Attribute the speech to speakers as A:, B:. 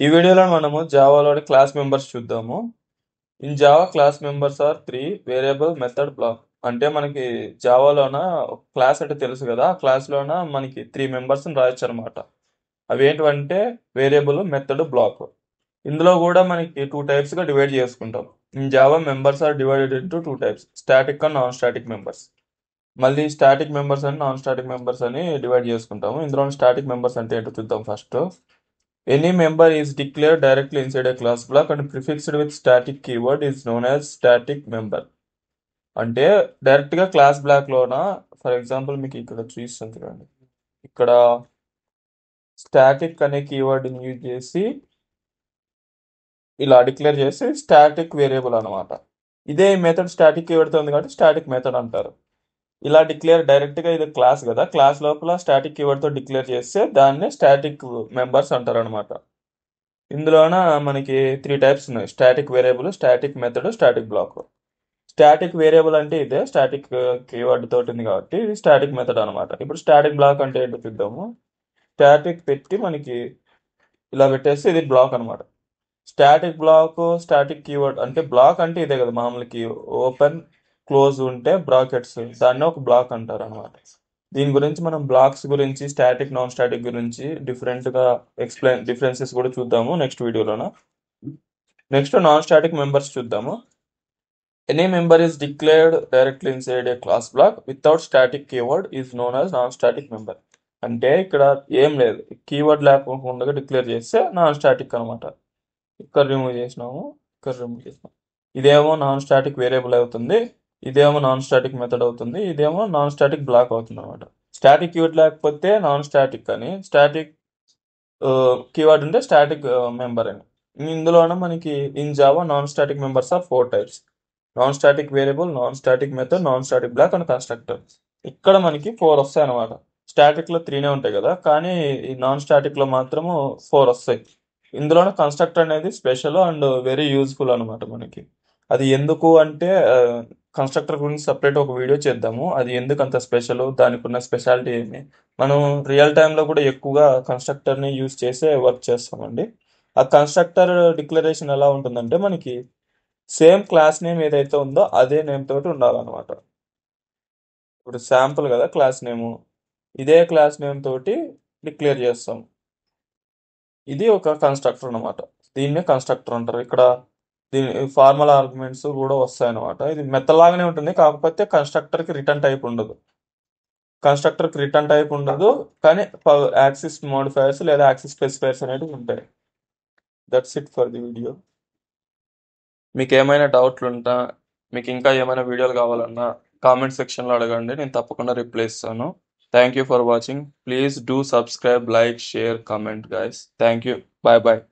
A: ఈ వీడియోలో మనము జావాలోని క్లాస్ మెంబర్స్ చూద్దాము. In Java class members are 3 variable method block. అంటే మనకి జావాలోన క్లాస్ అంటే తెలుసు కదా, ఆ క్లాస్లోన మనకి 3 మెంబర్స్ని రాయొచ్చు అనమాట. అవి ఏంటంటే వేరియబుల్, మెథడ్, బ్లాక్. ఇందులో కూడా మనకి 2 టైప్స్గా డివైడ్ చేసుకుంటాం. In Java members are divided into 2 types, static and non static members. మళ్ళీ స్టాటిక్ మెంబర్స్ అని నాన్ స్టాటిక్ మెంబర్స్ అని డివైడ్ చేసుకుంటాము. ఇందులో స్టాటిక్ మెంబర్స్ అంటే ఏంటో చూద్దాం first. Any member is declared directly inside a class block and prefixed with static keyword is known as static member. అంటే direct గా క్లాస్ బ్లాక్ లోన, ఫర్ ఎగ్జాంపుల్ మీకు ఇక్కడ చూపిస్తాను చూడండి. ఇక్కడ స్టాటిక్ అనే కీవర్డ్ యూజ్ చేసి ఇలా డిక్లేర్ చేసి స్టాటిక్ వేరియబుల్ అనమాట. ఇదే మెథడ్ స్టాటిక్ కీవర్డ్ తో ఉంది కాబట్టి స్టాటిక్ మెథడ్ అంటారు. ఇలా డిక్లేర్ డైరెక్ట్ గా ఇది క్లాస్ కదా, క్లాస్ లోపల స్టాటిక్ కీవర్డ్ తో డిక్లేర్ చేస్తే దాన్ని స్టాటిక్ మెంబర్స్ అంటారు అనమాట. ఇందులోన మనకి 3 టైప్స్ ఉన్నాయి: static variable, static method, static block. Static variable అంటే ఇదే స్టాటిక్ కీవర్డ్ తోటి ఉంది కాబట్టి ఇది స్టాటిక్ మెథడ్ అనమాట. ఇప్పుడు స్టాటిక్ బ్లాక్ అంటే ఏంటో చూద్దాము. స్టాటిక్ పెట్టి మనకి ఇలా పెట్టేస్తే ఇది బ్లాక్ అనమాట. స్టాటిక్ బ్లాక్, స్టాటిక్ కీవర్డ్ అంటే బ్లాక్ అంటే ఇదే కదా, మామూలుకి ఓపెన్ క్లోజ్ ఉంటే బ్రాకెట్స్, దాన్ని ఒక బ్లాక్ అంటారు అనమాట. దీని గురించి మనం బ్లాక్స్ గురించి, స్టాటిక్ నాన్ స్టాటిక్ గురించి డిఫరెంట్గా డిఫరెన్సెస్ కూడా చూద్దాము నెక్స్ట్ వీడియోలోన. నెక్స్ట్ నాన్ స్టాటిక్ మెంబర్స్ చూద్దాము. Any member is declared directly inside a class block without static keyword is known as non static member. అంటే ఇక్కడ ఏం లేదు, కీవర్డ్ లేకుండా డిక్లేర్ చేస్తే నాన్ స్టాటిక్ అనమాట. ఇక్కడ రిమూవ్ చేసినాము, ఇక్కడ రిమూవ్ చేసినాము. ఇదేమో నాన్ స్టాటిక్ వేరియబుల్ అవుతుంది, ఇదేమో నాన్ స్టాటిక్ మెథడ్ అవుతుంది, ఇదేమో నాన్ స్టాటిక్ బ్లాక్ అవుతుంది అనమాట. స్టాటిక్ కీవర్డ్ లేకపోతే నాన్ స్టాటిక్ అని, స్టాటిక్ కీవర్డ్ ఉంటే స్టాటిక్ మెంబర్ అని. ఇందులోన మనకి in Java non static members are 4 types: non static variable, non static method, non static block and constructor. ఇక్కడ మనకి 4 వస్తాయి అనమాట. స్టాటిక్ లో 3 ఉంటాయి కదా, కానీ ఈ నాన్ స్టాటిక్ లో మాత్రము 4 వస్తాయి. ఇందులోనే కన్స్ట్రక్టర్ అనేది స్పెషల్ అండ్ వెరీ యూజ్ఫుల్ అనమాట మనకి. అది ఎందుకు అంటే కన్స్ట్రక్టర్ గురించి సపరేట్ ఒక వీడియో చేద్దాము. అది ఎందుకు అంత స్పెషల్, దానికి ఉన్న స్పెషాలిటీ ఏమి. మనం రియల్ టైంలో కూడా ఎక్కువగా కన్స్ట్రక్టర్ని యూజ్ చేసే వర్క్ చేస్తామండి. ఆ కన్స్ట్రక్టర్ డిక్లరేషన్ ఎలా ఉంటుందంటే మనకి సేమ్ క్లాస్ నేమ్ ఏదైతే ఉందో అదే నేమ్ తోటి ఉండాలన్నమాట. ఇప్పుడు శాంపుల్ కదా క్లాస్ నేము, ఇదే క్లాస్ నేమ్ తోటి డిక్లేర్ చేస్తాం. ఇది ఒక కన్స్ట్రక్టర్ అనమాట. దీన్నే కన్స్ట్రక్టర్ అంటారు. ఇక్కడ దీని ఫార్మల్ ఆర్గ్యుమెంట్స్ కూడా వస్తాయన్నమాట. ఇది మెత్తలాగానే ఉంటుంది, కాకపోతే కన్స్ట్రక్టర్కి రిటర్న్ టైప్ ఉండదు. కన్స్ట్రక్టర్కి రిటర్న్ టైప్ ఉండదు, కానీ యాక్సిస్ మోడిఫైయర్స్ లేదా యాక్సిస్ స్పెసిఫైయర్స్ అనేవి ఉంటాయి. That's it for the video. మీకు ఏమైనా డౌట్లు ఉంటా, మీకు ఇంకా ఏమైనా వీడియోలు కావాలన్నా కామెంట్ సెక్షన్లో అడగండి, నేను తప్పకుండా రిప్లై ఇస్తాను. Thank you for watching. Please do subscribe, like, share, comment guys. Thank you. Bye bye.